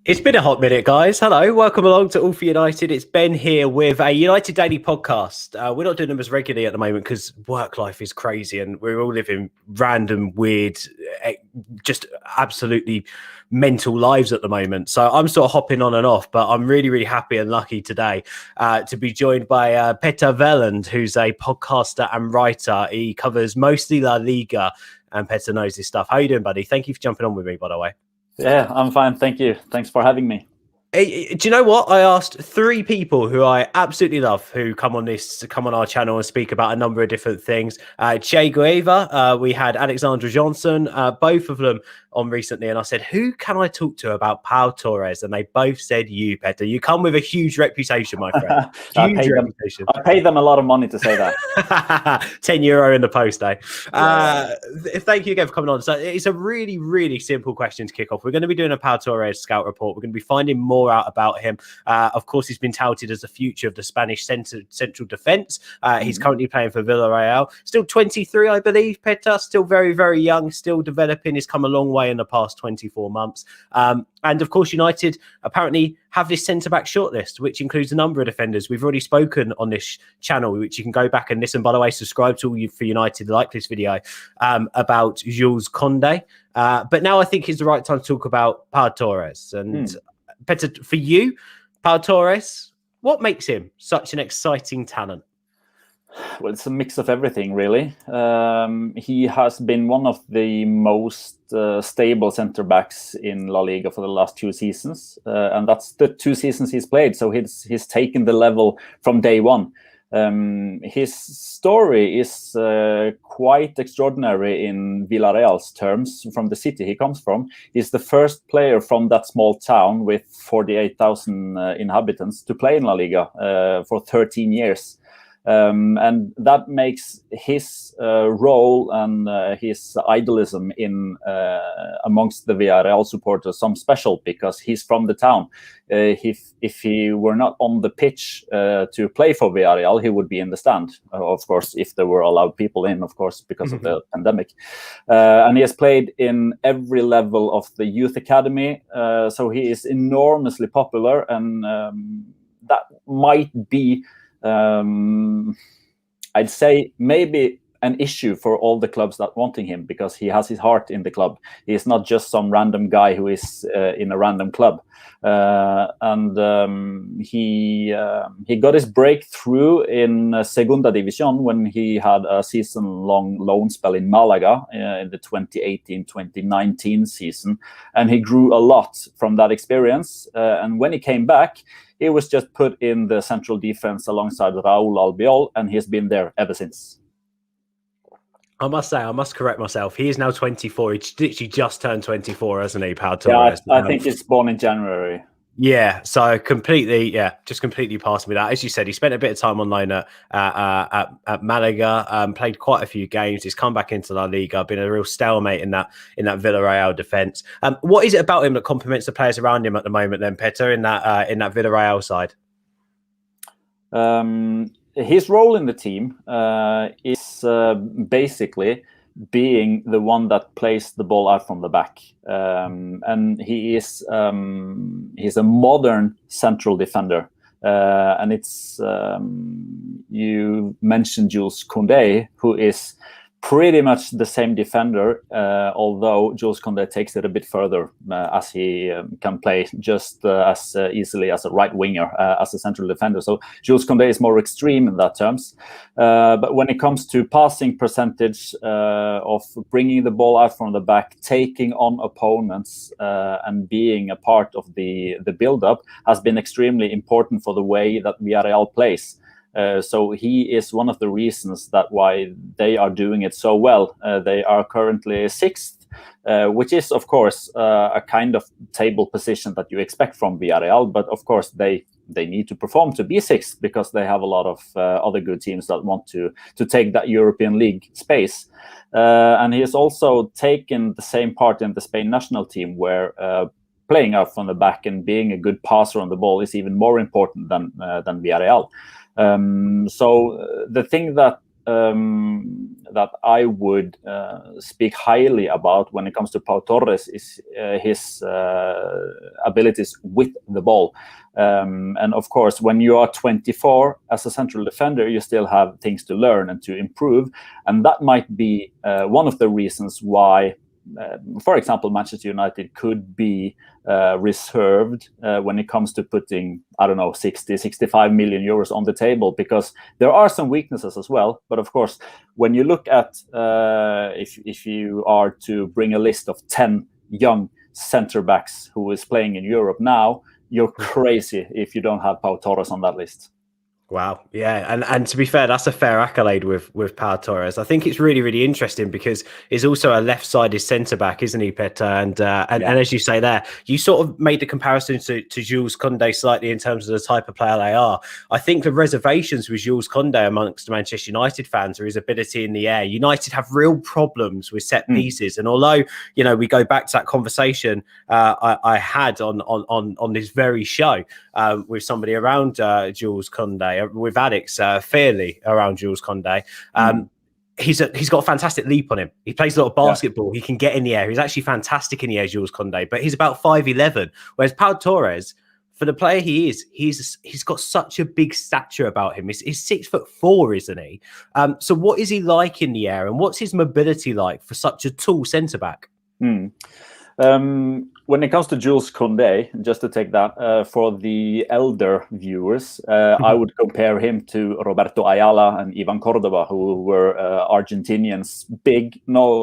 It's been a hot minute, guys. Hello, welcome along to All for United. It's Ben here with a United Daily podcast. We're not doing them as regularly at the moment because work life is crazy and we're all living random, weird, just absolutely mental lives at the moment. So I'm sort of hopping on and off, but I'm really, really happy and lucky today to be joined by Veland, who's a podcaster and writer. He covers mostly La Liga, and Petter knows this stuff. How are you doing, buddy? Thank you for jumping on with me, by the way. Yeah, I'm fine. Thank you. Thanks for having me. Do you know what? I asked 3 people who I absolutely love who come on our channel and speak about a number of different things. Che Gueva, we had Alexandra Johnson, both of them on recently, and I said, who can I talk to about Pau Torres? And they both said you, Petter. You come with a huge reputation, my friend. Huge reputation. I paid them a lot of money to say that. €10 in the post, eh? Thank you again for coming on. So it's a really, really simple question to kick off. We're going to be doing a Pau Torres scout report. We're going to be finding more out about him. Of course, he's been touted as the future of the Spanish central defence. He's currently playing for Villarreal. Still 23, I believe, Petter. Still very, very young. Still developing. He's come a long way in the past 24 months. And of course, United apparently have this centre-back shortlist, which includes a number of defenders. We've already spoken on this channel, which you can go back and listen. By the way, subscribe to All for United, like this video, about Jules Koundé. But now I think it's the right time to talk about Pau Torres. And Petter, for you, Pau Torres, what makes him such an exciting talent? Well, it's a mix of everything, really. He has been one of the most stable centre-backs in La Liga for the last 2 seasons. And that's the 2 seasons he's played. So he's taken the level from day one. His story is quite extraordinary in Villarreal's terms. From the city he comes from, he's the first player from that small town with 48,000 inhabitants to play in La Liga for 13 years. And that makes his role and his idolism in amongst the Villarreal supporters some special, because he's from the town. If he were not on the pitch to play for Villarreal, he would be in the stand, of course, if there were allowed people in, of course, because of the pandemic. And he has played in every level of the youth academy, so he is enormously popular, and that might be I'd say maybe an issue for all the clubs that wanting him, because he has his heart in the club. He is not just some random guy who is in a random club. He got his breakthrough in Segunda División when he had a season-long loan spell in Malaga in the 2018-2019 season, and he grew a lot from that experience. And when he came back, he was just put in the central defense alongside Raúl Albiol, and he's been there ever since. I must say, I must correct myself. He is now 24. He literally just turned 24, hasn't he, Pau Torres? Yeah, I think he's born in January. Yeah, so completely passed me that. As you said, he spent a bit of time on loan at Malaga, played quite a few games. He's come back into La Liga, been a real stalemate in that Villarreal defence. What is it about him that complements the players around him at the moment, then, Petter, in that Villarreal side? His role in the team is basically being the one that plays the ball out from the back, and he's a modern central defender, and it's you mentioned Jules Koundé, who is pretty much the same defender, although Jules Koundé takes it a bit further, as he can play just as easily as a right winger, as a central defender. So Jules Koundé is more extreme in that terms. But when it comes to passing percentage, of bringing the ball out from the back, taking on opponents, and being a part of the build-up, has been extremely important for the way that Villarreal plays. So he is one of the reasons that why they are doing it so well. They are currently 6th, which is, of course, a kind of table position that you expect from Villarreal. But of course, they need to perform to be 6th, because they have a lot of other good teams that want to take that European League space. And he has also taken the same part in the Spain national team, where playing out from the back and being a good passer on the ball is even more important than Villarreal. So the thing that that I would speak highly about when it comes to Pau Torres is his abilities with the ball. And of course, when you are 24 as a central defender, you still have things to learn and to improve. And that might be one of the reasons why, for example, Manchester United could be reserved when it comes to putting, I don't know, 60, 65 million euros on the table, because there are some weaknesses as well. But of course, when you look at, if you are to bring a list of 10 young center backs who is playing in Europe now, you're crazy if you don't have Pau Torres on that list. Wow. Yeah. And to be fair, that's a fair accolade with Pau Torres. I think it's really, really interesting because he's also a left-sided centre-back, isn't he, Petter? And as you say there, you sort of made the comparison to Jules Koundé slightly in terms of the type of player they are. I think the reservations with Jules Koundé amongst the Manchester United fans are his ability in the air. United have real problems with set pieces. And although, you know, we go back to that conversation I had on this very show with somebody around Jules Koundé, with Alex fairly around Jules Koundé. He's got a fantastic leap on him. He plays a lot of basketball. He can get in the air. He's actually fantastic in the air, Jules Koundé, but he's about 5'11", whereas Pau Torres, for the player he is, he's got such a big stature about him. He's 6'4", isn't he? So what is he like in the air, and what's his mobility like for such a tall centre back? When it comes to Jules Koundé, just to take that for the elder viewers, I would compare him to Roberto Ayala and Ivan Cordoba, who were Argentinians,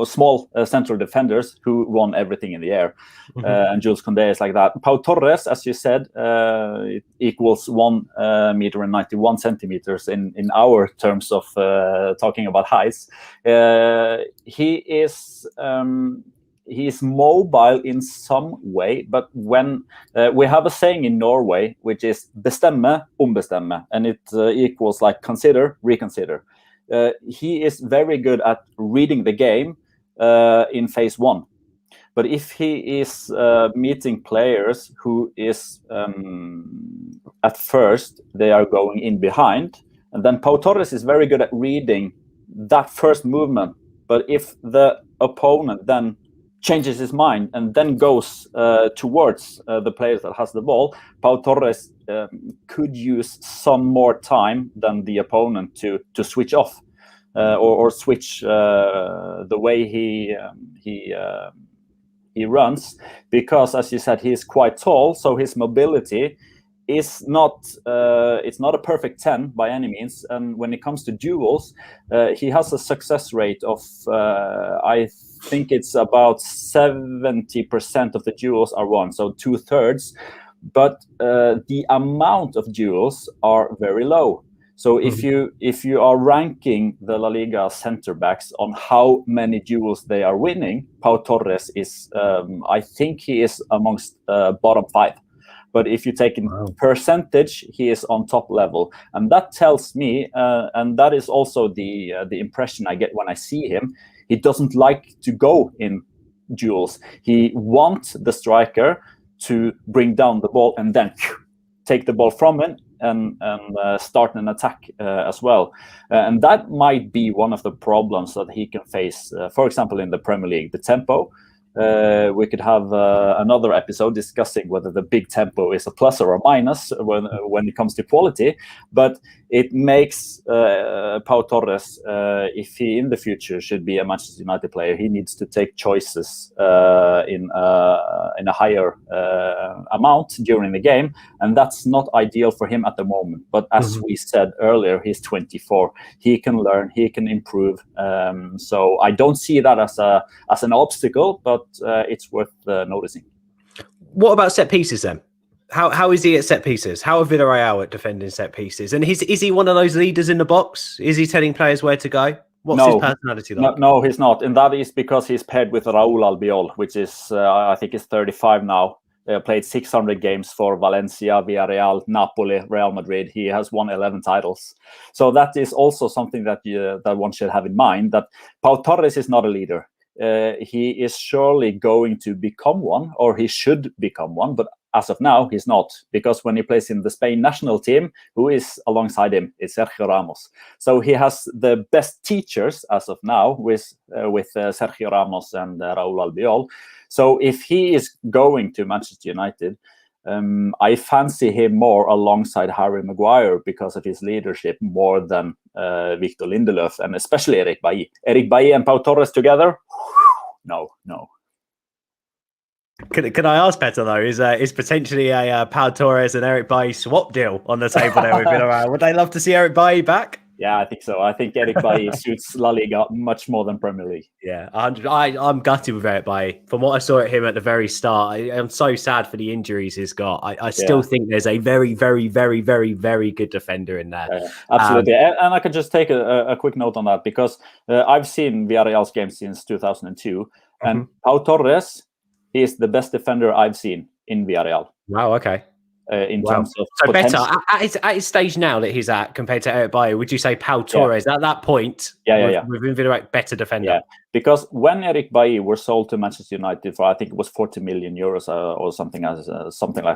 small central defenders who won everything in the air. And Jules Koundé is like that. Pau Torres, as you said, it equals 1 meter and 91 centimeters in our terms of talking about heights. He is mobile in some way, but when we have a saying in Norway, which is bestemme, ombestemme, and it equals like consider, reconsider. He is very good at reading the game in phase one. But if he is meeting players who is at first, they are going in behind, and then Pau Torres is very good at reading that first movement. But if the opponent then changes his mind and then goes towards the players that has the ball, Pau Torres could use some more time than the opponent to switch off or switch the way he runs, because, as you said, he is quite tall, so his mobility is not it's not a perfect 10 by any means. And when it comes to duels, he has a success rate of I think it's about 70% of the duels are won, so 2/3. But the amount of duels are very low. So if you are ranking the La Liga center backs on how many duels they are winning, Pau Torres is I think he is amongst bottom 5. But if you take in percentage, he is on top level, and that tells me, and that is also the impression I get when I see him. He doesn't like to go in duels. He wants the striker to bring down the ball and then take the ball from him and start an attack as well. And that might be one of the problems that he can face, for example, in the Premier League, the tempo. We could have another episode discussing whether the big tempo is a plus or a minus when it comes to quality, but it makes Pau Torres, if he in the future should be a Manchester United player, he needs to take choices in a higher amount during the game, and that's not ideal for him at the moment. But as we said earlier, he's 24. He can learn, he can improve. So I don't see that as an obstacle, but it's worth noticing. What about set pieces then? How is he at set pieces? How are Villarreal at defending set pieces? And is he one of those leaders in the box? Is he telling players where to go? What's his personality like? No, he's not. And that is because he's paired with Raúl Albiol, which is, I think he's 35 now. Played 600 games for Valencia, Villarreal, Napoli, Real Madrid. He has won 11 titles. So that is also something that one should have in mind, that Pau Torres is not a leader. He is surely going to become one, or he should become one, but as of now, he's not, because when he plays in the Spain national team, who is alongside him is Sergio Ramos. So he has the best teachers as of now with Sergio Ramos and Raúl Albiol. So if he is going to Manchester United, I fancy him more alongside Harry Maguire because of his leadership more than Victor Lindelöf, and especially Eric Bailly. Eric Bailly and Pau Torres together? No. Can I ask, Petter, though, is potentially a Pau Torres and Eric Bailly swap deal on the table there with Villarreal? Would they love to see Eric Bailly back? Yeah, I think so. I think Eric Bailly suits La Liga much more than Premier League. Yeah, 100. I'm gutted with Eric Bailly. From what I saw at him at the very start, I'm so sad for the injuries he's got. I still think there's a very, very, very, very, very good defender in there. Absolutely. And I can just take a quick note on that, because I've seen Villarreal's games since 2002, and Pau Torres is the best defender I've seen in Villarreal. Wow, okay. In terms of so potential. Better at his stage now that he's at compared to Eric Bailly, would you say Pau Torres at that point within Villarreal better defender? Yeah, because when Eric Bailly were sold to Manchester United for, I think it was 40 million euros or something like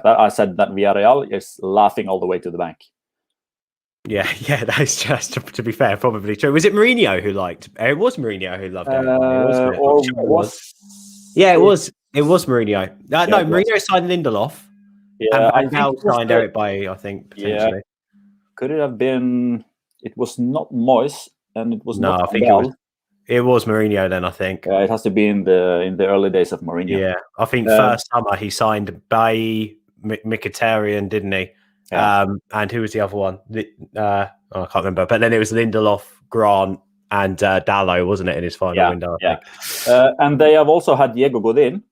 that, I said that Villarreal is laughing all the way to the bank. Yeah, that's just to be fair, probably true. Was it Mourinho who liked? It was Mourinho who loved Eric Bailly, wasn't it? Or sure it was? Yeah, it was. It was Mourinho. No, Mourinho signed Lindelof. Yeah, and Val signed Eric Bailly, I think, potentially. Yeah. Could it have been? It was not Moyes, and it was not. I think it was Mourinho. Then I think it has to be in the early days of Mourinho. Yeah, I think first summer he signed Bailly, Mkhitaryan, didn't he? Yeah. And who was the other one? I can't remember. But then it was Lindelof, Grant, and Dalot, wasn't it, in his final window? I think. And they have also had Diego Godin.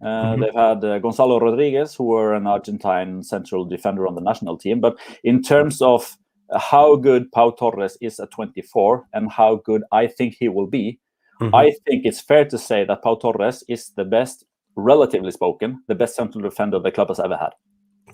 They've had Gonzalo Rodriguez, who were an Argentine central defender on the national team. But in terms of how good Pau Torres is at 24 and how good I think he will be, I think it's fair to say that Pau Torres is the best, relatively spoken, the best central defender the club has ever had.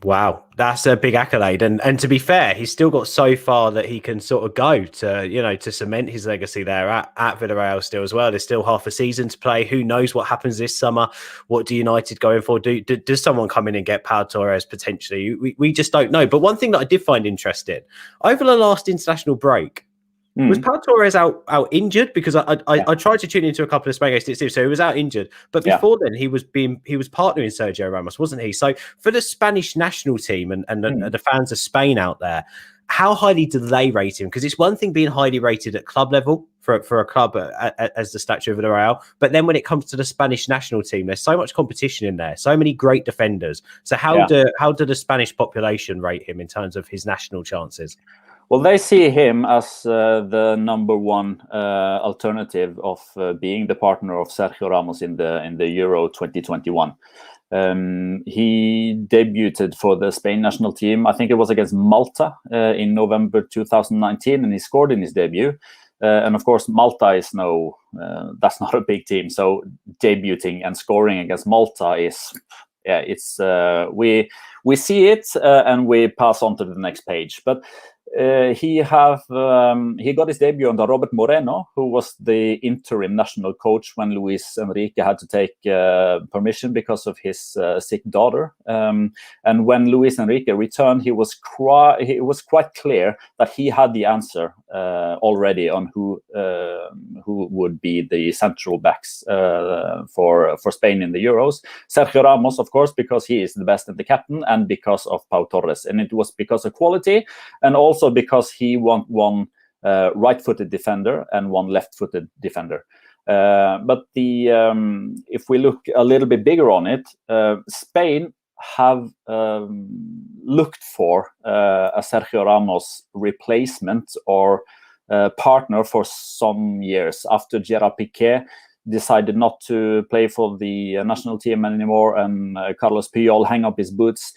Wow, that's a big accolade, and to be fair, he's still got so far that he can sort of go to cement his legacy there at Villarreal still as well. There's still half a season to play. Who knows what happens this summer? What do United going for? Does someone come in and get Pau Torres potentially? We just don't know. But one thing that I did find interesting over the last international break. Was Pau Torres out injured? Because I tried to tune into a couple of Spain games, so he was out injured. But before then, he was partnering Sergio Ramos, wasn't he? So for the Spanish national team and the fans of Spain out there, how highly do they rate him? Because it's one thing being highly rated at club level for a club as the stature of Villarreal, but then when it comes to the Spanish national team, there's so much competition in there, so many great defenders. So how do the Spanish population rate him in terms of his national chances? Well, they see him as the number one alternative of being the partner of Sergio Ramos in the Euro 2021. He debuted for the Spain national team. I think it was against Malta in November 2019, and he scored in his debut. And of course, Malta is that's not a big team. So debuting and scoring against Malta is, we see it and we pass on to the next page. But he got his debut under Robert Moreno, who was the interim national coach when Luis Enrique had to take permission because of his sick daughter. And when Luis Enrique returned, it was quite clear that he had the answer already on who would be the central backs for Spain in the Euros. Sergio Ramos, of course, because he is the best and the captain, and because of Pau Torres. And it was because of quality, and also because he won one right-footed defender and one left-footed defender. But if we look a little bit bigger on it, Spain have looked for a Sergio Ramos replacement or partner for some years after Gerard Piqué decided not to play for the national team anymore, and Carlos Puyol hang up his boots.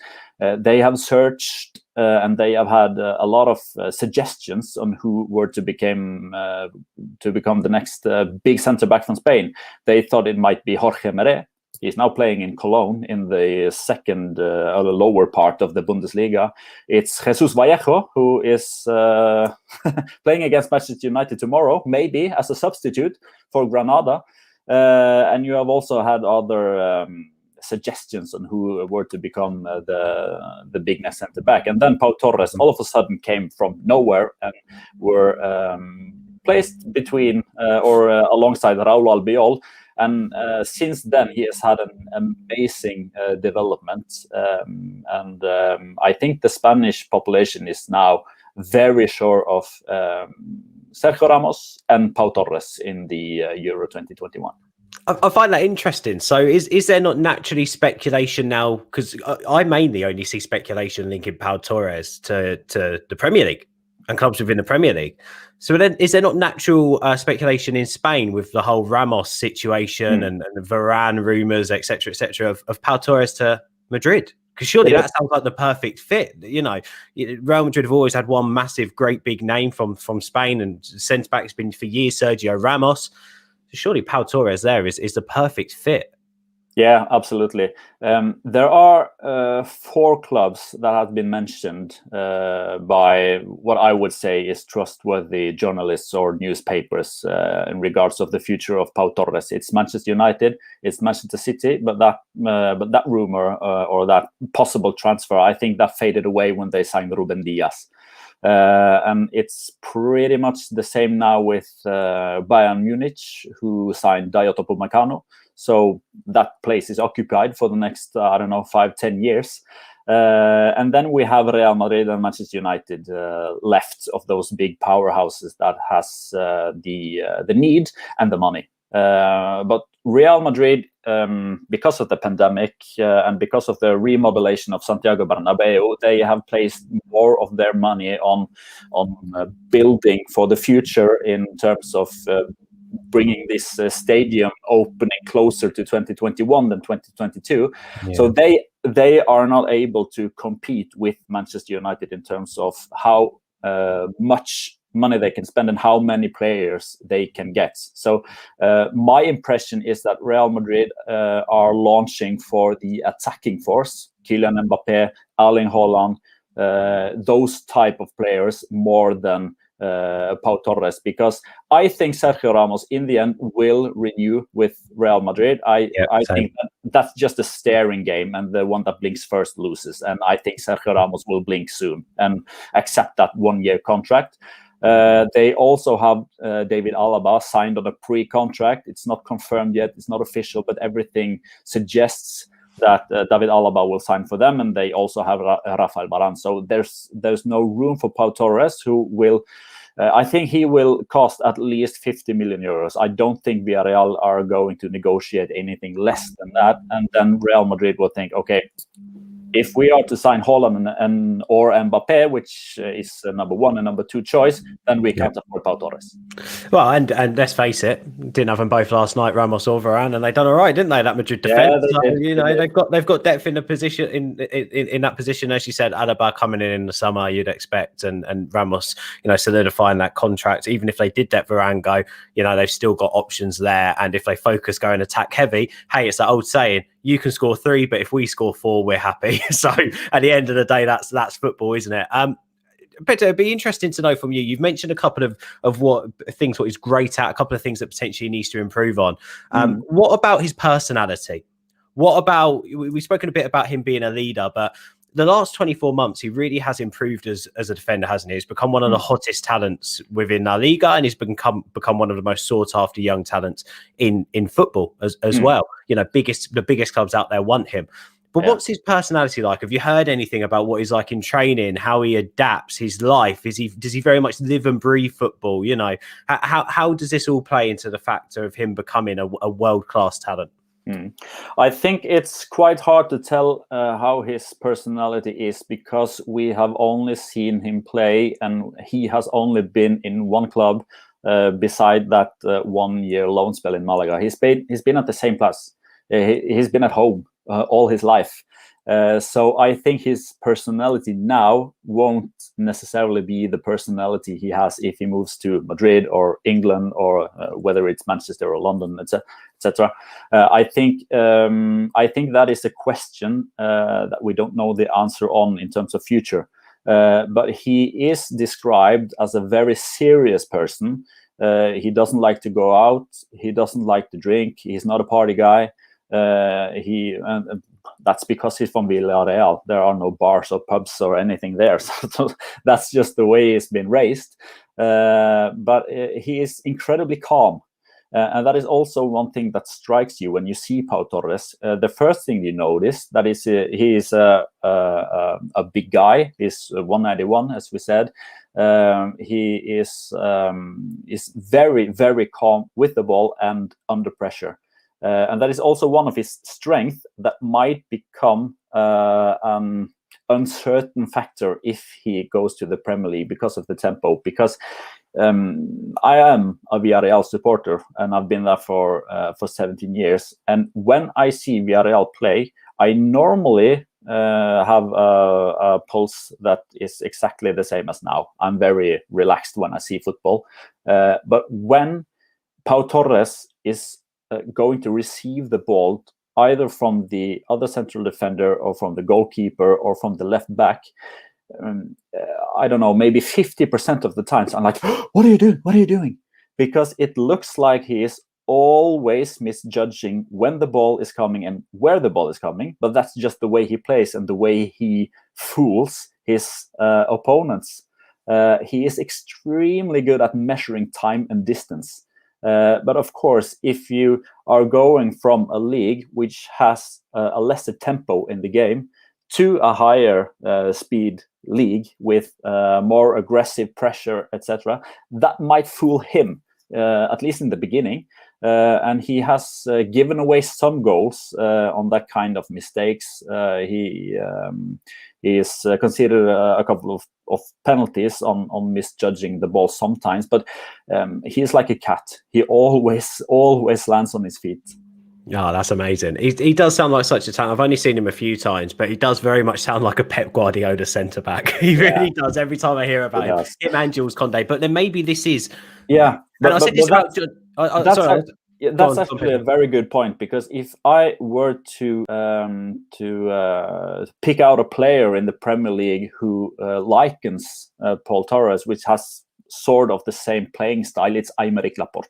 They have searched and they have had a lot of suggestions on who were to become the next big centre back from Spain. They thought it might be Jorge Meré. He's now playing in Cologne in the second or the lower part of the Bundesliga. It's Jesus Vallejo, who is playing against Manchester United tomorrow, maybe as a substitute for Granada. And you have also had other suggestions on who were to become the big next center back. And then Pau Torres all of a sudden came from nowhere and were placed between or alongside Raul Albiol. And since then, he has had an amazing development. And I think the Spanish population is now very sure of Sergio Ramos and Pau Torres in the Euro 2021. I find that interesting. So is there not naturally speculation now? Because I mainly only see speculation linking Pau Torres to the Premier League and clubs within the Premier League. So then is there not natural speculation in Spain with the whole Ramos situation and the Varane rumours, etc., of Pau Torres to Madrid? Because surely that sounds like the perfect fit. You know, Real Madrid have always had one massive, great big name from Spain, and centre back's been for years Sergio Ramos. So surely Pau Torres there is the perfect fit. Yeah, absolutely. There are 4 clubs that have been mentioned by what I would say is trustworthy journalists or newspapers in regards of the future of Pau Torres. It's Manchester United, it's Manchester City, but that rumor or that possible transfer, I think that faded away when they signed Ruben Diaz. And it's pretty much the same now with Bayern Munich, who signed Dayot Upamecano. So that place is occupied for the next, 5-10 years. And then we have Real Madrid and Manchester United left of those big powerhouses that has the need and the money. But Real Madrid, because of the pandemic and because of the remobilization of Santiago Bernabeu, they have placed more of their money on building for the future in terms of bringing this stadium opening closer to 2021 than 2022. Yeah. So they are not able to compete with Manchester United in terms of how much money they can spend and how many players they can get. So my impression is that Real Madrid are launching for the attacking force, Kylian Mbappé, Erling Haaland, those type of players more than Pau Torres, because I think Sergio Ramos in the end will renew with Real Madrid. I think that's just a staring game, and the one that blinks first loses. And I think Sergio Ramos will blink soon and accept that 1-year contract. They also have David Alaba signed on a pre-contract. It's not confirmed yet. It's not official, but everything suggests that David Alaba will sign for them, and they also have Rafael Varane. So there's no room for Pau Torres, who will, I think he will cost at least 50 million euros. I don't think Villarreal are going to negotiate anything less than that. And then Real Madrid will think, okay, if we are to sign Haaland or Mbappé, which is number 1 and number 2 choice, then we can't afford Pau Torres. Well, and let's face it, didn't have them both last night, Ramos or Varane, and they done all right, didn't they? That Madrid defense, they've got depth in the position in that position, as you said. Alaba coming in the summer, you'd expect, and Ramos, solidifying that contract. Even if they did let Varane go, they've still got options there. And if they focus going attack heavy, hey, it's that old saying: you can score 3, but if we score 4, we're happy. So at the end of the day, that's football, isn't it? But it'd be interesting to know from you. You've mentioned a couple of what he's great at, a couple of things that potentially needs to improve on. What about his personality? What about, we've spoken a bit about him being a leader, but the last 24 months, he really has improved as a defender, hasn't he? He's become one of the hottest talents within La Liga, and he's become one of the most sought after young talents in football as well. The biggest clubs out there want him. But what's his personality like? Have you heard anything about what he's like in training, how he adapts his life? Does he very much live and breathe football? How does this all play into the factor of him becoming a world-class talent? I think it's quite hard to tell how his personality is, because we have only seen him play, and he has only been in one club beside that 1-year loan spell in Malaga. He's been at the same place. He's been at home all his life. So I think his personality now won't necessarily be the personality he has if he moves to Madrid or England, or whether it's Manchester or London, etc. I think that is a question that we don't know the answer on in terms of future. But he is described as a very serious person. He doesn't like to go out. He doesn't like to drink. He's not a party guy. That's because he's from Villarreal. There are no bars or pubs or anything there, so that's just the way he's been raised. But he is incredibly calm. And that is also one thing that strikes you when you see Pau Torres. The first thing you notice that is he is a big guy. He's 191, as we said. He is very, very calm with the ball and under pressure. And that is also one of his strengths that might become an uncertain factor if he goes to the Premier League because of the tempo. Because I am a Villarreal supporter, and I've been there for 17 years. And when I see Villarreal play, I normally have a pulse that is exactly the same as now. I'm very relaxed when I see football. But when Pau Torres is going to receive the ball, either from the other central defender or from the goalkeeper or from the left back, I don't know, maybe 50% of the times I'm like, what are you doing? What are you doing? Because it looks like he is always misjudging when the ball is coming and where the ball is coming. But that's just the way he plays and the way he fools his opponents. He is extremely good at measuring time and distance. But of course, if you are going from a league which has a lesser tempo in the game to a higher speed league with more aggressive pressure, etc., that might fool him, at least in the beginning. And he has given away some goals on that kind of mistakes. He is considered a couple of penalties on misjudging the ball sometimes, but he is like a cat. He always lands on his feet. Oh, that's amazing. He does sound like such a talent. I've only seen him a few times, but he does very much sound like a Pep Guardiola centre-back. He really does. Every time I hear about him and Jules Conde. But then maybe this is... Yeah. And I said this about... That's actually a very good point, because if I were to pick out a player in the Premier League who likens Pau Torres, which has sort of the same playing style, it's Aymeric Laporte.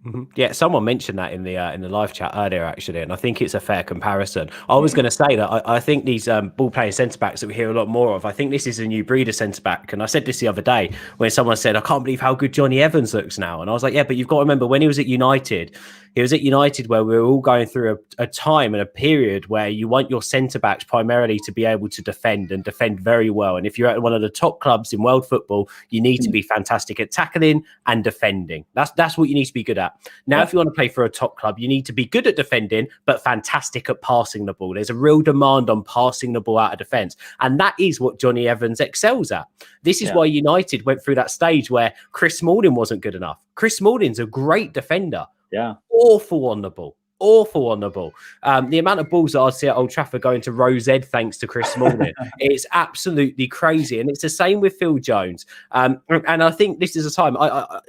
Mm-hmm. Yeah, someone mentioned that in the live chat earlier, actually, and I think it's a fair comparison. I was going to say that I think these ball-playing centre-backs that we hear a lot more of, I think this is a new breed of centre-back, and I said this the other day when someone said, I can't believe how good Johnny Evans looks now, and I was like, yeah, but you've got to remember, when he was at United where we were all going through a time and a period where you want your centre-backs primarily to be able to defend and defend very well, and if you're at one of the top clubs in world football, you need to be fantastic at tackling and defending. That's what you need to be good at. Now, if you want to play for a top club, you need to be good at defending, but fantastic at passing the ball. There's a real demand on passing the ball out of defence. And that is what Johnny Evans excels at. This is why United went through that stage where Chris Smalling wasn't good enough. Chris Smalling's a great defender. Yeah. Awful on the ball. The amount of balls that I see at Old Trafford going to Rose Ed thanks to Chris Smalling, it's absolutely crazy. And it's the same with Phil Jones. And I think this is a time,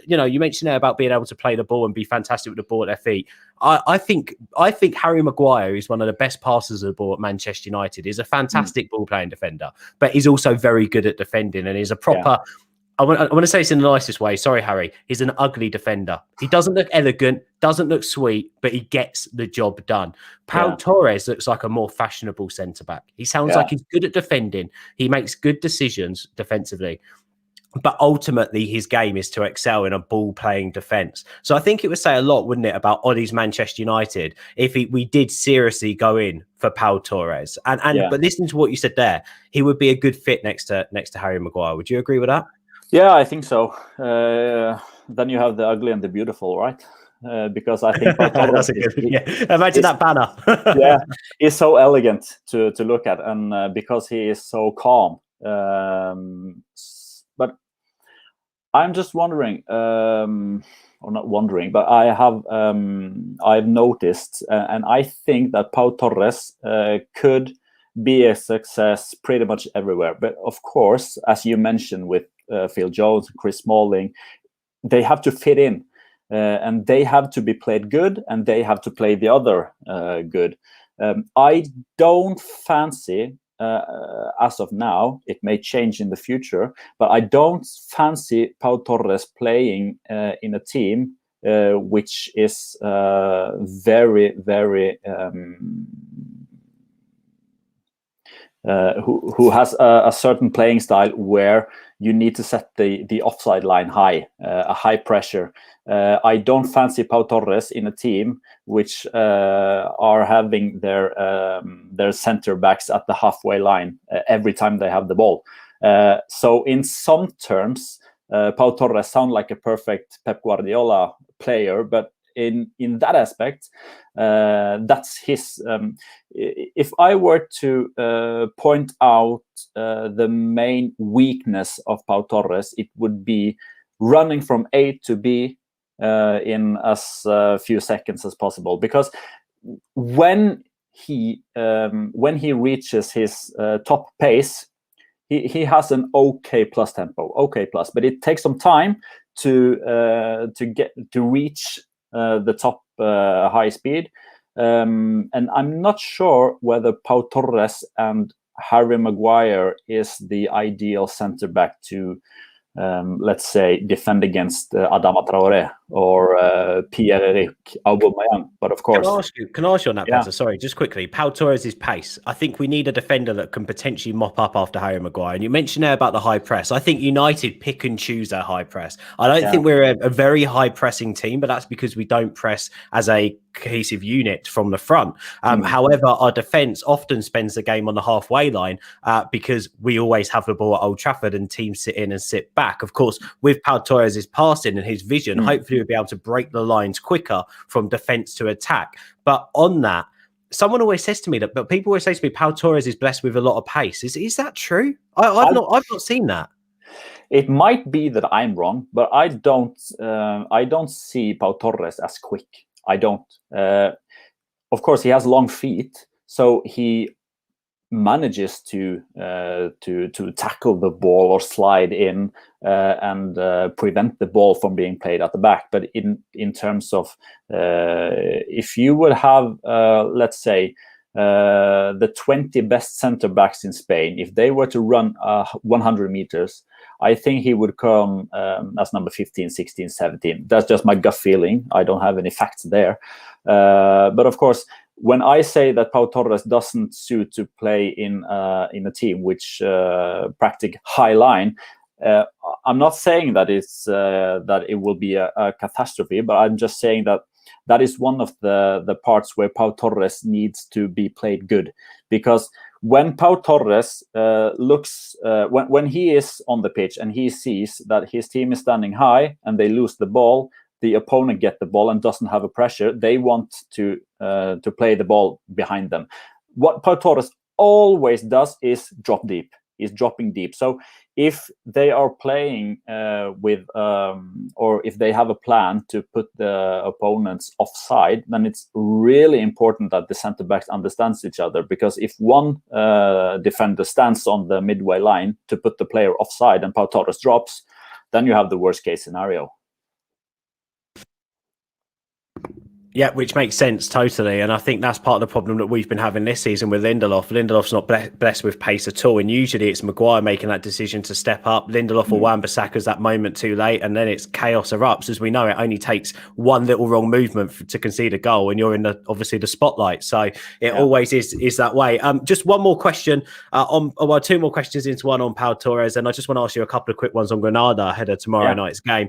you mentioned there about being able to play the ball and be fantastic with the ball at their feet. I think Harry Maguire is one of the best passers of the ball at Manchester United. He's a fantastic ball playing defender, but he's also very good at defending, and he's a proper... I want to say this in the nicest way. Sorry, Harry. He's an ugly defender. He doesn't look elegant, doesn't look sweet, but he gets the job done. Pau Torres looks like a more fashionable centre-back. He sounds like he's good at defending. He makes good decisions defensively. But ultimately, his game is to excel in a ball-playing defence. So I think it would say a lot, wouldn't it, about Ollie's Manchester United if we did seriously go in for Pau Torres. But listening to what you said there, he would be a good fit next to Harry Maguire. Would you agree with that? Yeah, I think so. Then you have the ugly and the beautiful, right? Because I think that's a good. Imagine that banner. He's so elegant to look at, and because he is so calm. But I'm just wondering, or not wondering, but I've noticed, and I think that Pau Torres could be a success pretty much everywhere. But of course, as you mentioned with Phil Jones, Chris Smalling, they have to fit in, and they have to be played good, and they have to play the other good. I don't fancy, as of now, it may change in the future, but I don't fancy Pau Torres playing in a team which is very, very who has a certain playing style where you need to set the offside line high, a high pressure. I don't fancy Pau Torres in a team which are having their center backs at the halfway line every time they have the ball. So in some terms, Pau Torres sounds like a perfect Pep Guardiola player, but in that aspect, that's his. If I were to point out the main weakness of Pau Torres, it would be running from A to B in as few seconds as possible. Because when he reaches his top pace, he has an okay plus tempo, okay plus, but it takes some time to reach the top high speed, and I'm not sure whether Pau Torres and Harry Maguire is the ideal centre back to let's say defend against Adama Traoré or Pierre-Emerick Aubameyang. But of course, can I ask you on that, Peter? Sorry, just quickly. Pau Torres' pace. I think we need a defender that can potentially mop up after Harry Maguire. And you mentioned there about the high press. I think United pick and choose their high press. I don't think we're a very high pressing team, but that's because we don't press as a cohesive unit from the front. However, our defence often spends the game on the halfway line because we always have the ball at Old Trafford and teams sit in and sit back. Of course, with Pau Torres' passing and his vision, hopefully we'll be able to break the lines quicker from defence to attack. But on that, someone always says to me that, but people always say to me, Pau Torres is blessed with a lot of pace. Is that true? I've not seen that. It might be that I'm wrong, but I don't see Pau Torres as quick. I don't. Of course, he has long feet, so he manages to tackle the ball or slide in and prevent the ball from being played at the back. But in terms of if you would have let's say the 20 best center backs in Spain, if they were to run 100 meters, I think he would come as number 15, 16, 17. That's just my gut feeling. I don't have any facts there. But of course, when I say that Pau Torres doesn't suit to play in a team which practice high line, I'm not saying that it will be a catastrophe, but I'm just saying that is one of the parts where Pau Torres needs to be played good. Because when Pau Torres when he is on the pitch and he sees that his team is standing high and they lose the ball, the opponent get the ball and doesn't have a pressure, they want to play the ball behind them. What Pau Torres always does is drop deep. He's dropping deep. So if they are playing or if they have a plan to put the opponents offside, then it's really important that the center backs understands each other. Because if one defender stands on the midway line to put the player offside and Pau Torres drops, then you have the worst case scenario. Yeah, which makes sense totally. And I think that's part of the problem that we've been having this season with Lindelof. Lindelof's not blessed with pace at all. And usually it's Maguire making that decision to step up. Lindelof or Wan-Bissaka's that moment too late. And then it's chaos erupts. As we know, it only takes one little wrong movement to concede a goal. And you're in obviously the spotlight. So it always is that way. Just one more question two more questions into one on Pau Torres. And I just want to ask you a couple of quick ones on Granada ahead of tomorrow night's game.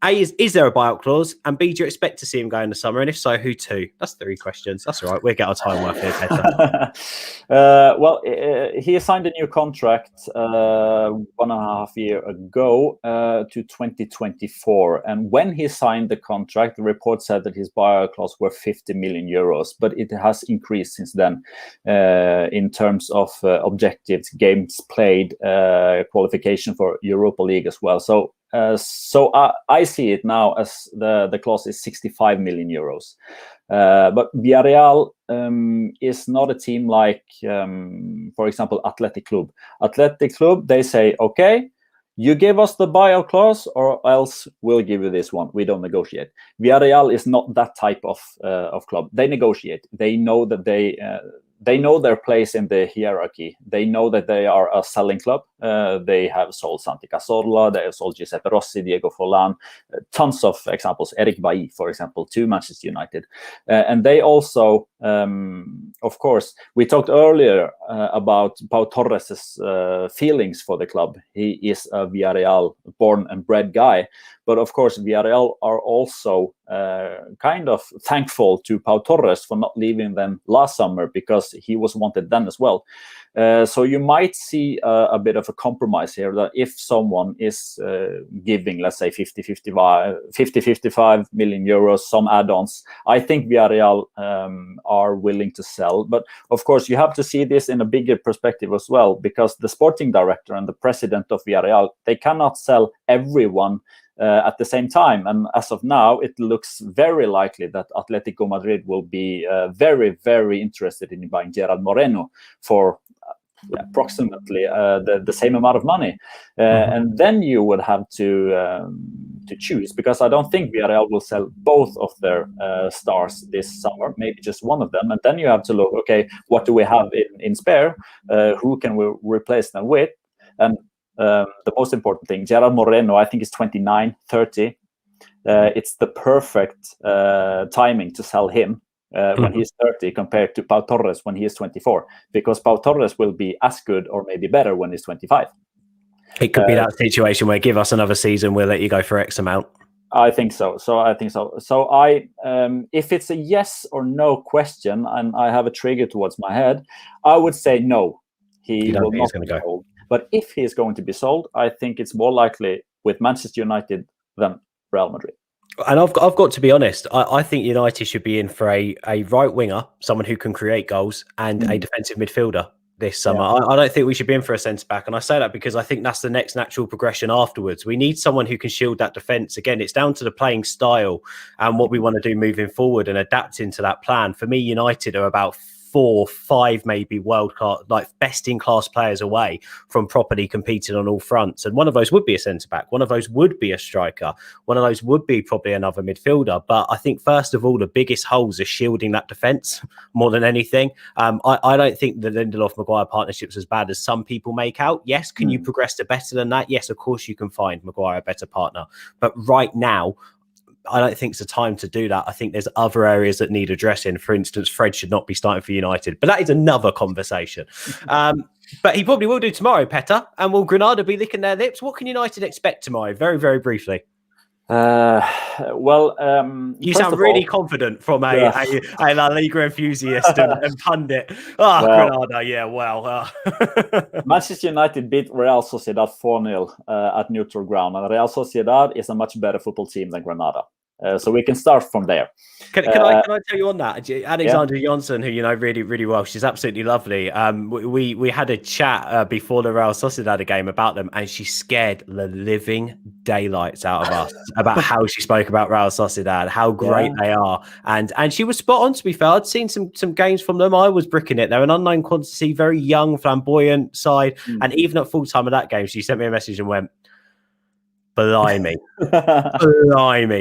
A, is there a buyout clause? And B, do you expect to see him go in the summer? And if so, who to? That's 3 questions. That's all right. We'll get our time worth here, Peter. Well, he signed a new contract 1.5 years ago to 2024. And when he signed the contract, the report said that his buyout clause were 50 million euros. But it has increased since then in terms of objectives, games played, qualification for Europa League as well. So I see it now as the clause is 65 million euros. But Villarreal is not a team like, for example, Athletic Club. Athletic Club, they say, okay, you give us the buyout clause or else we'll give you this one. We don't negotiate. Villarreal is not that type of club. They negotiate. They know that they know their place in the hierarchy. They know that they are a selling club. They have sold Santi Cazorla, they have sold Giuseppe Rossi, Diego Forlan, tons of examples. Eric Bailly, for example, to Manchester United. And they also, of course, we talked earlier about Pau Torres' feelings for the club. He is a Villarreal born and bred guy. But of course, Villarreal are also kind of thankful to Pau Torres for not leaving them last summer, because he was wanted then as well. So you might see a bit of a compromise here, that if someone is giving, let's say, 50-55 million euros, some add-ons, I think Villarreal are willing to sell. But of course, you have to see this in a bigger perspective as well, because the sporting director and the president of Villarreal, they cannot sell everyone at the same time. And as of now, it looks very likely that Atletico Madrid will be very, very interested in buying Gerard Moreno for approximately the same amount of money. And then you would have to choose, because I don't think Villarreal will sell both of their stars this summer, maybe just one of them. And then you have to look, okay, what do we have in spare? Who can we replace them with? And the most important thing, Gerard Moreno, I think is 29, 30. It's the perfect timing to sell him when he's 30 compared to Pau Torres when he is 24, because Pau Torres will be as good or maybe better when he's 25. It could be that situation where give us another season, we'll let you go for X amount. I think so. So if it's a yes or no question, and I have a trigger towards my head, I would say no. He will not be sold. But if he is going to be sold, I think it's more likely with Manchester United than Real Madrid. And I've got to be honest, I think United should be in for a right winger, someone who can create goals, and a defensive midfielder this summer. Yeah. I don't think we should be in for a centre back. And I say that because I think that's the next natural progression afterwards. We need someone who can shield that defence. Again, it's down to the playing style and what we want to do moving forward and adapting to that plan. For me, United are about 4, 5 maybe world class, like best in class players away from properly competing on all fronts. And one of those would be a centre back. One of those would be a striker. One of those would be probably another midfielder. But I think first of all, the biggest holes are shielding that defence more than anything. I don't think the Lindelof-Maguire partnership's as bad as some people make out. Yes, can you progress to better than that? Yes, of course you can find Maguire a better partner. But right now, I don't think it's the time to do that. I think there's other areas that need addressing. For instance, Fred should not be starting for United, but that is another conversation. But he probably will do tomorrow, Petter. And will Granada be licking their lips? What can United expect tomorrow? Very, very briefly. You sound really confident from a La Liga enthusiast and pundit. Granada, yeah, well. Manchester United beat Real Sociedad 4-0 at neutral ground, and Real Sociedad is a much better football team than Granada. So we can start from there. Can I tell you on that? Alexandra Jonsson, who you know really, really well, she's absolutely lovely. We had a chat before the Real Sociedad game about them, and she scared the living daylights out of us about how she spoke about Real Sociedad, how great they are, and she was spot on. To be fair, I'd seen some games from them. I was bricking it. They're an unknown quantity, very young, flamboyant side, and even at full time of that game, she sent me a message and went, Blimey.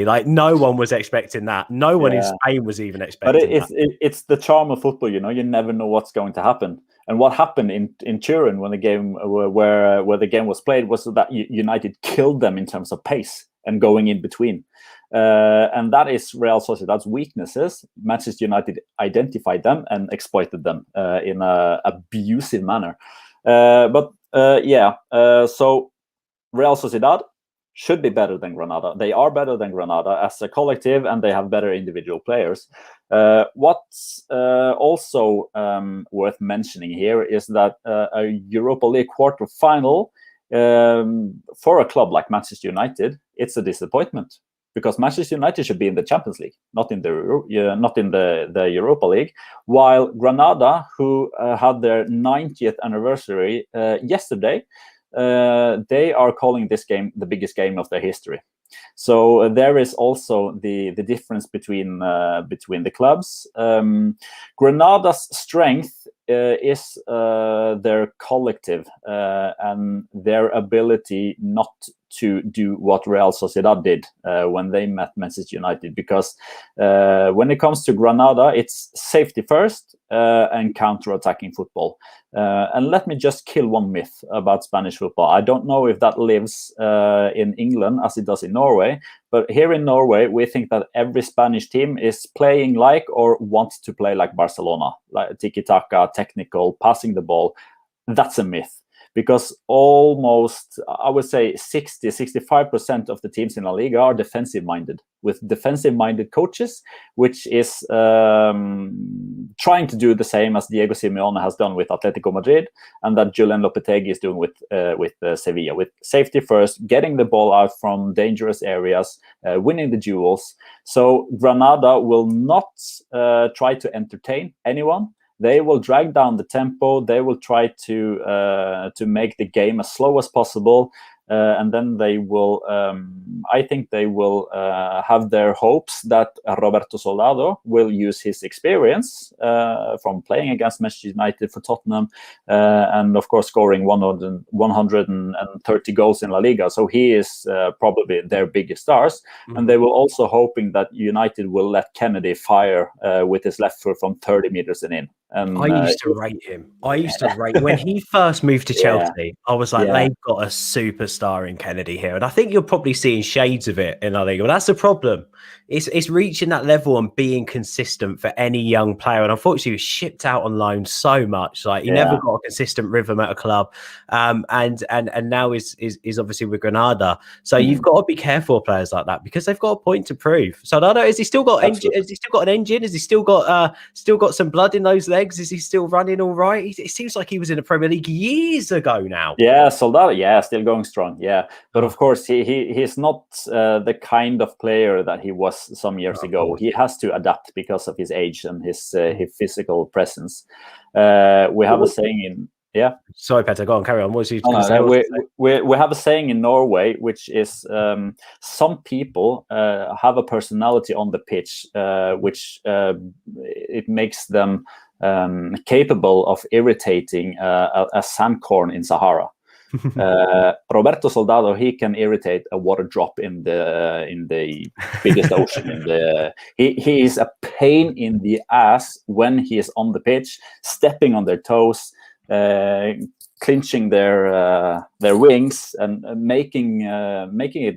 Like no one was expecting that. No one in Spain was even expecting that. It's the charm of football, you know. You never know what's going to happen. And what happened in Turin when the game where the game was played was that United killed them in terms of pace and going in between. And that is Real Sociedad's weaknesses. Manchester United identified them and exploited them in an abusive manner. So Real Sociedad should be better than Granada. They are better than Granada as a collective, and they have better individual players. What's also worth mentioning here is that a Europa League quarter-final for a club like Manchester United, it's a disappointment, because Manchester United should be in the Champions League, not in the Europa League. While Granada, who had their 90th anniversary yesterday, they are calling this game the biggest game of their history. So there is also the difference between the clubs. Granada's strength is their collective and their ability not to do what Real Sociedad did when they met Manchester United, because when it comes to Granada, it's safety first and counter-attacking football. And let me just kill one myth about Spanish football. I don't know if that lives in England as it does in Norway, but here in Norway, we think that every Spanish team is playing like or wants to play like Barcelona, like tiki-taka, technical, passing the ball. That's a myth, because almost, I would say 65% of the teams in La Liga are defensive-minded, with defensive-minded coaches, which is trying to do the same as Diego Simeone has done with Atletico Madrid, and that Julen Lopetegui is doing with Sevilla, with safety first, getting the ball out from dangerous areas, winning the duels. So Granada will not try to entertain anyone. They will drag down the tempo. They will try to make the game as slow as possible, and then they will. I think they will have their hopes that Roberto Soldado will use his experience from playing against Manchester United for Tottenham, and of course scoring 130 goals in La Liga. So he is probably their biggest stars, and they will also hoping that United will let Kennedy fire with his left foot from 30 meters and in. And, I used to rate him. I used to rate when he first moved to Chelsea. I was like, they've got a superstar in Kennedy here, and I think you're probably seeing shades of it in La Liga. But that's the problem. It's reaching that level and being consistent for any young player. And unfortunately, he was shipped out on loan so much. Like he never got a consistent rhythm at a club. And now is obviously with Granada. So you've got to be careful of players like that, because they've got a point to prove. So I don't know. Has he still got engine? Has he still got an engine? Has he still got some blood in those legs? Is he still running all right? It seems like he was in the Premier League years ago now. Yeah, Soldado. Yeah, still going strong. Yeah, but of course he's not the kind of player that he was some years ago. He has to adapt because of his age and his physical presence. We have a saying in Sorry, Petter, go on, carry on. What was you going to say? We have a saying in Norway, which is some people have a personality on the pitch, which it makes them capable of irritating a sandcorn in Sahara. Roberto Soldado, he can irritate a water drop in the biggest ocean. He is a pain in the ass when he is on the pitch, stepping on their toes, clinching their wings, and making it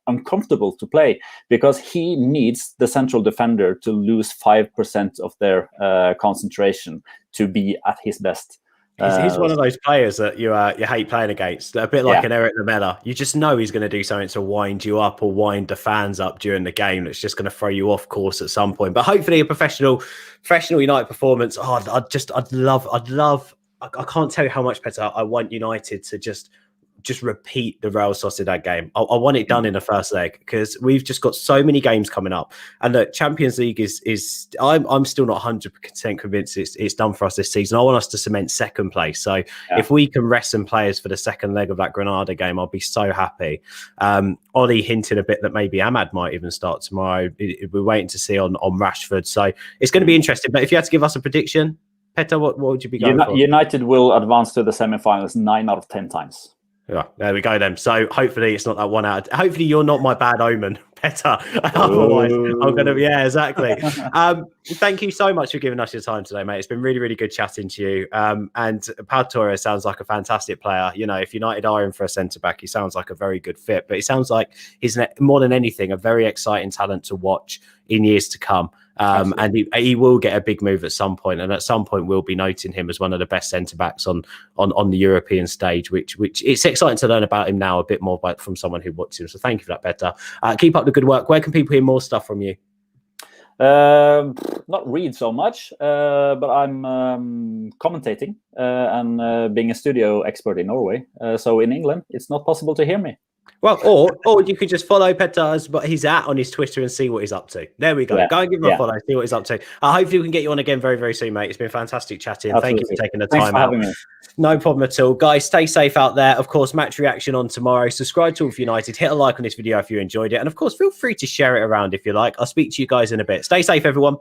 uncomfortable to play, because he needs the central defender to lose 5% of their concentration to be at his best. He's one of those players that you hate playing against. A bit like an Eric Lamela. You just know he's going to do something to wind you up or wind the fans up during the game. That's just going to throw you off course at some point. But hopefully, a professional United performance. Oh, I'd love. I can't tell you how much, Petter, I want United to just repeat the Real Sociedad game. I want it done in the first leg, because we've just got so many games coming up, and the Champions League is I'm still not 100% convinced it's done for us this season. I want us to cement second place. So if we can rest some players for the second leg of that Granada game, I'll be so happy. Ollie hinted a bit that maybe Ahmad might even start tomorrow. We're waiting to see on Rashford. So it's going to be interesting. But if you had to give us a prediction, Petter, what would you be going for? United will advance to the semi-finals 9 out of 10 times. Yeah, there we go then. So hopefully it's not that 1 out. Hopefully you're not my bad omen, Petter. Otherwise, I'm going to be, exactly. Thank you so much for giving us your time today, mate. It's been really, really good chatting to you. And Pau Torres sounds like a fantastic player. You know, if United are in for a centre-back, he sounds like a very good fit. But it sounds like he's, more than anything, a very exciting talent to watch in years to come. And he will get a big move at some point, and at some point we'll be noting him as one of the best centre backs on the European stage. Which it's exciting to learn about him now a bit more from someone who watches him. So thank you for that, Petter. Keep up the good work. Where can people hear more stuff from you? Not read so much, but I'm commentating and being a studio expert in Norway. So in England, it's not possible to hear me. Well, or you could just follow Petter's, but he's on his Twitter and see what he's up to. There we go. Yeah. Go and give him a follow, see what he's up to. Hopefully we can get you on again very, very soon, mate. It's been fantastic chatting. Absolutely. Thank you for taking the Thanks time for out. Having me. No problem at all. Guys, stay safe out there. Of course, match reaction on tomorrow. Subscribe to All for United. Hit a like on this video if you enjoyed it. And of course, feel free to share it around if you like. I'll speak to you guys in a bit. Stay safe, everyone.